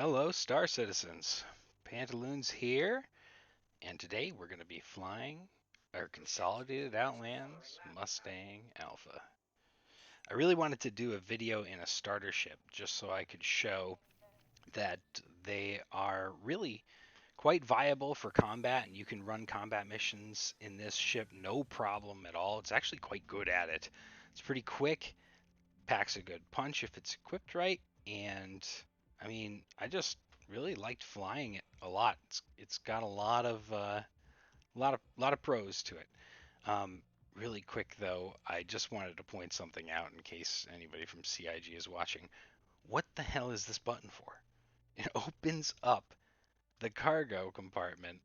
Hello, Star Citizens. Pantaloons here, and today we're going to be flying our Consolidated Outlands Mustang Alpha. I really wanted to do a video in a starter ship just so I could show that they are really quite viable for combat, and you can run combat missions in this ship no problem at all. It's actually quite good at it. It's pretty quick, packs a good punch if it's equipped right, and I mean, I just really liked flying it a lot. It's got a lot of pros to it. Um, Really quick though, I just wanted to point something out in case anybody from CIG is watching. What the hell is this button for? It opens up the cargo compartment,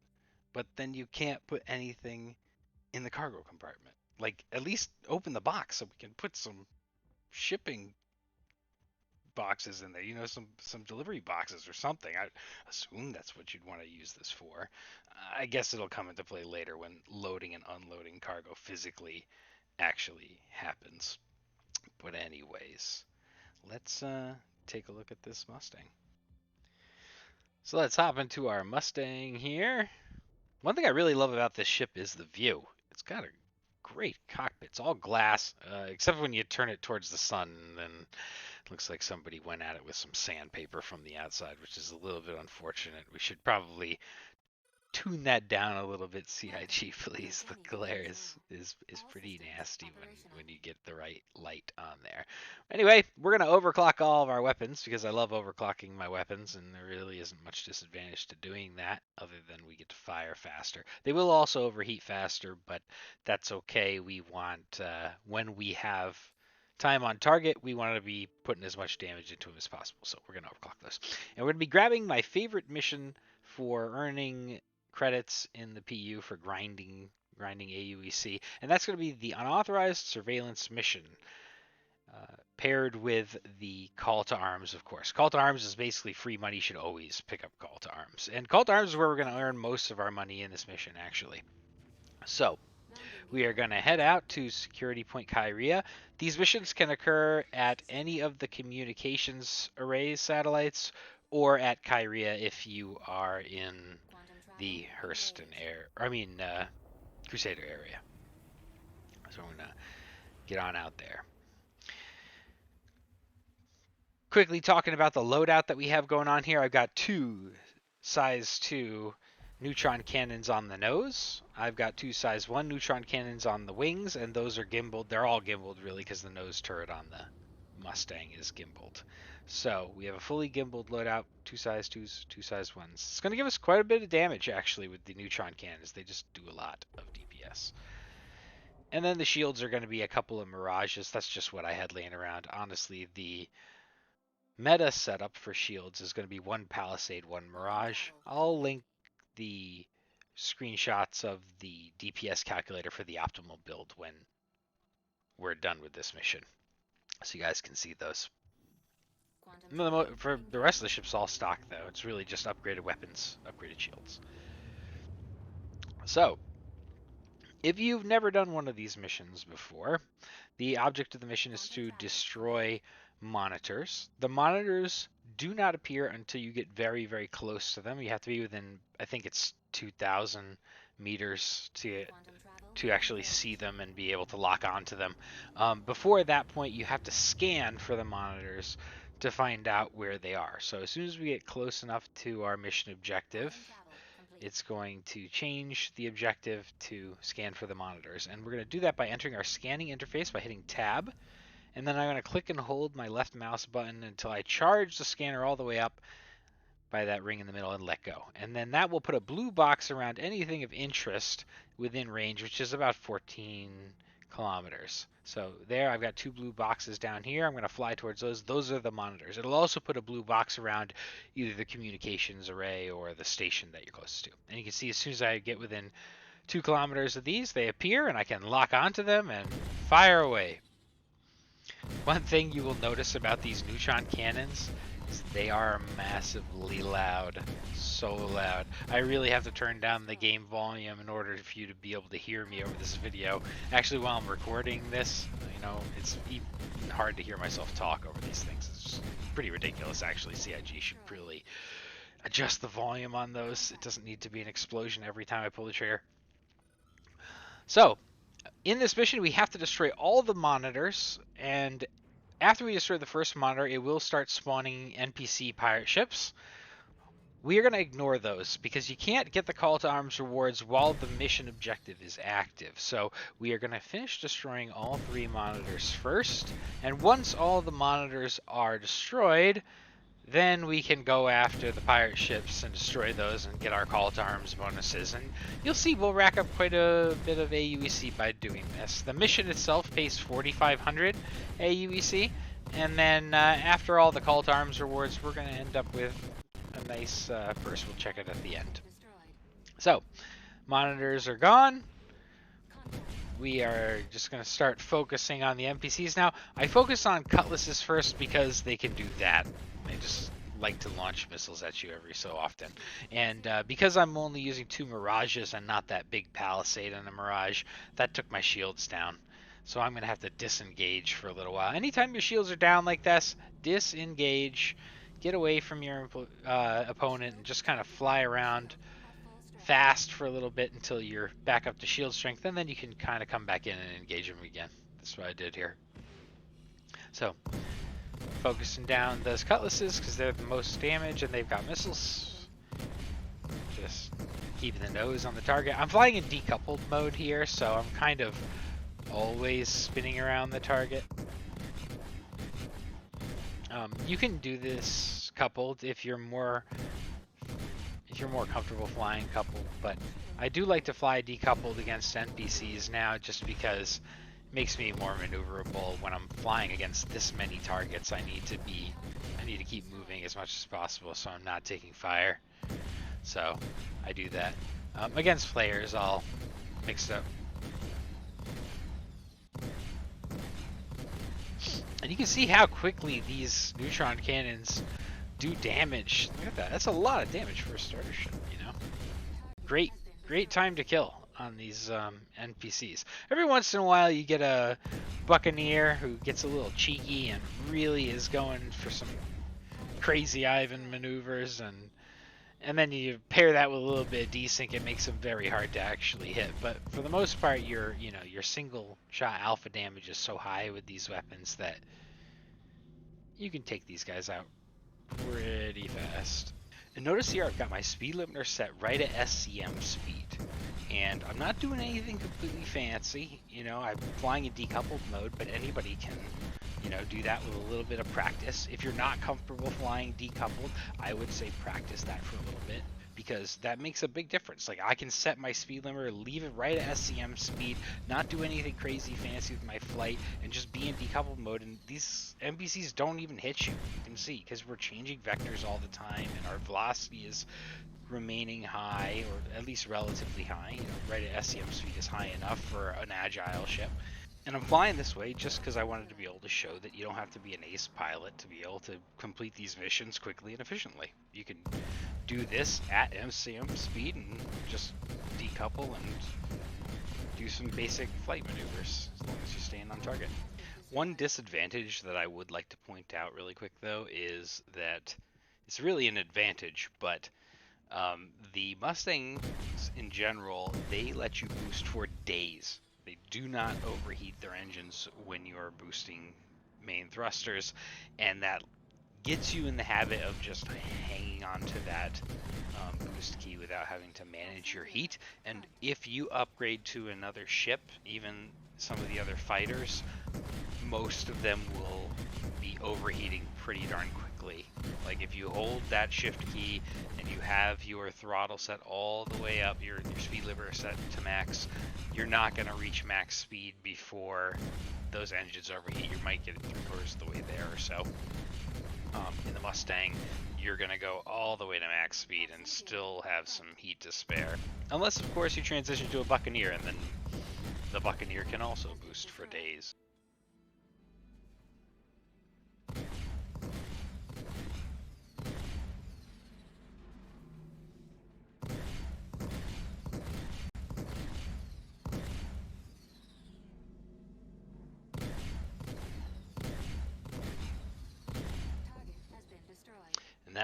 but then you can't put anything in the cargo compartment. Like, at least open the box so we can put some shipping boxes in there, some delivery boxes or something. I assume that's what you'd want to use this for. I guess it'll come into play later when loading and unloading cargo physically actually happens. But anyways, let's take a look at this Mustang. So let's hop into our Mustang here. One thing I really love about this ship is the view. It's got a great cockpit. It's all glass, except when you turn it towards the sun, then looks like somebody went at it with some sandpaper from the outside, which is a little bit unfortunate. We should probably tune that down a little bit, CIG, please. The glare is pretty nasty when you get the right light on there. Anyway, we're going to overclock all of our weapons because I love overclocking my weapons, and there really isn't much disadvantage to doing that other than we get to fire faster. They will also overheat faster, but that's okay. We want, when we have time on target, we want to be putting as much damage into them as possible. So we're going to overclock those. And we're going to be grabbing my favorite mission for earning credits in the PU for grinding AUEC, and that's going to be the unauthorized surveillance mission, paired with the call to arms, of course. Call to arms is basically free money. You should always pick up call to arms, and call to arms is where we're going to earn most of our money in this mission, actually. So we are going to head out to Security Point Kyria. These missions can occur at any of the communications array satellites or at Kyria if you are in the Crusader area. So I'm going to get on out there. Quickly talking about the loadout that we have going on here, I've got two size 2 neutron cannons on the nose. I've got two size 1 neutron cannons on the wings, and those are gimbaled. They're all gimbaled, really, because the nose turret on the Mustang is gimbaled. So we have a fully gimbaled loadout, two size 2s, two size 1s. It's going to give us quite a bit of damage, actually, with the neutron cannons. They just do a lot of DPS. And then the shields are going to be a couple of Mirages. That's just what I had laying around. Honestly, the meta setup for shields is going to be one Palisade, one Mirage. I'll link the screenshots of the DPS calculator for the optimal build when we're done with this mission, so you guys can see those. For the rest of the ship's all stock, though. It's really just upgraded weapons, upgraded shields. So, if you've never done one of these missions before, the object of the mission is to destroy monitors. The monitors do not appear until you get very, very close to them. You have to be within, I think it's 2,000 meters to actually see them and be able to lock onto them. Before that point, you have to scan for the monitors to find out where they are. So as soon as we get close enough to our mission objective, it's going to change the objective to scan for the monitors. And we're going to do that by entering our scanning interface by hitting tab. And then I'm going to click and hold my left mouse button until I charge the scanner all the way up by that ring in the middle and let go. And then that will put a blue box around anything of interest within range, which is about 14 kilometers. So there, I've got two blue boxes down here. I'm going to fly towards those. Those are the monitors. It'll also put a blue box around either the communications array or the station that you're closest to. And you can see as soon as I get within 2 kilometers of these, they appear, and I can lock onto them and fire away. One thing you will notice about these neutron cannons They are massively loud, so loud. I really have to turn down the game volume in order for you to be able to hear me over this video. Actually, while I'm recording this, you know, it's even hard to hear myself talk over these things. It's just pretty ridiculous, actually. CIG should really adjust the volume on those. It doesn't need to be an explosion every time I pull the trigger. So, in this mission, we have to destroy all the monitors, and after we destroy the first monitor, it will start spawning NPC pirate ships. We are going to ignore those because you can't get the call to arms rewards while the mission objective is active. So we are going to finish destroying all 3 monitors first, and once all the monitors are destroyed, then we can go after the pirate ships and destroy those and get our call to arms bonuses. And you'll see we'll rack up quite a bit of AUEC by doing this. The mission itself pays 4,500 AUEC. And then after all the call to arms rewards, we're going to end up with a nice purse. We'll check it at the end. So, monitors are gone. We are just going to start focusing on the NPCs now. I focus on cutlasses first because they can do that. They just like to launch missiles at you every so often. And because I'm only using 2 Mirages and not that big Palisade in a Mirage, that took my shields down. So I'm going to have to disengage for a little while. Anytime your shields are down like this, disengage. Get away from your opponent and just kind of fly around fast for a little bit until you're back up to shield strength, and then you can kind of come back in and engage them again. That's what I did here. So, focusing down those cutlasses because they're the most damage and they've got missiles. Just keeping the nose on the target. I'm flying in decoupled mode here, so I'm kind of always spinning around the target. You can do this coupled if you're more comfortable flying coupled, but I do like to fly decoupled against NPCs now just because it makes me more maneuverable. When I'm flying against this many targets, I need to keep moving as much as possible so I'm not taking fire. So I do that. Against players, I'll mix it up. And you can see how quickly these neutron cannons do damage. Look at that. That's a lot of damage for a starter ship, you know? Great time to kill on these NPCs. Every once in a while you get a buccaneer who gets a little cheeky and really is going for some crazy Ivan maneuvers, and then you pair that with a little bit of desync, it makes them very hard to actually hit. But for the most part, your single shot alpha damage is so high with these weapons that you can take these guys out pretty fast. And notice here I've got my speed limiter set right at SCM speed. And I'm not doing anything completely fancy. You know, I'm flying in decoupled mode, but anybody can, do that with a little bit of practice. If you're not comfortable flying decoupled, I would say practice that for a little bit, because that makes a big difference. Like, I can set my speed limiter, leave it right at SCM speed, not do anything crazy fancy with my flight, and just be in decoupled mode, and these NPCs don't even hit you. You can see, because we're changing vectors all the time, and our velocity is remaining high, or at least relatively high. Right at SCM speed is high enough for an agile ship. And I'm flying this way just because I wanted to be able to show that you don't have to be an ace pilot to be able to complete these missions quickly and efficiently. You can do this at SCM speed and just decouple and do some basic flight maneuvers as long as you're staying on target. One disadvantage that I would like to point out really quick, though, is that it's really an advantage, but the Mustangs in general, they let you boost for days. They do not overheat their engines when you are boosting main thrusters, and that gets you in the habit of just hanging on to that boost key without having to manage your heat. And if you upgrade to another ship, even some of the other fighters, most of them will be overheating pretty darn quickly. Like, if you hold that shift key and you have your throttle set all the way up, your speed limiter set to max, you're not going to reach max speed before those engines overheat. You might get it 3/4 of the way there or so. In the Mustang, you're going to go all the way to max speed and still have some heat to spare. Unless, of course, you transition to a Buccaneer, and then the Buccaneer can also boost for days.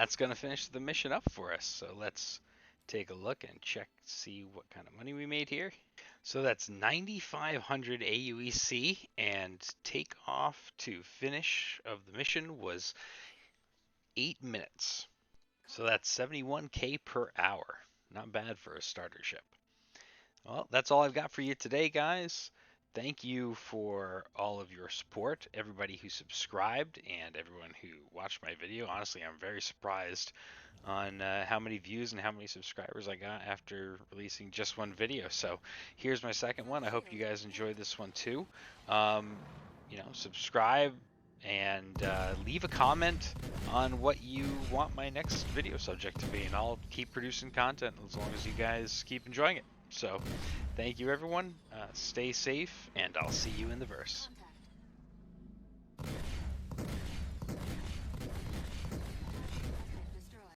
that's going to finish the mission up for us. So let's take a look and check, see what kind of money we made here. So that's 9,500 AUEC, and takeoff to finish of the mission was 8 minutes. So that's 71K per hour. Not bad for a starter ship. Well, that's all I've got for you today, guys. Thank you for all of your support, everybody who subscribed and everyone who watched my video. Honestly, I'm very surprised on how many views and how many subscribers I got after releasing just one video. So here's my second one. I hope you guys enjoyed this one too. Subscribe and leave a comment on what you want my next video subject to be, and I'll keep producing content as long as you guys keep enjoying it. So thank you, everyone. Stay safe, and I'll see you in the verse.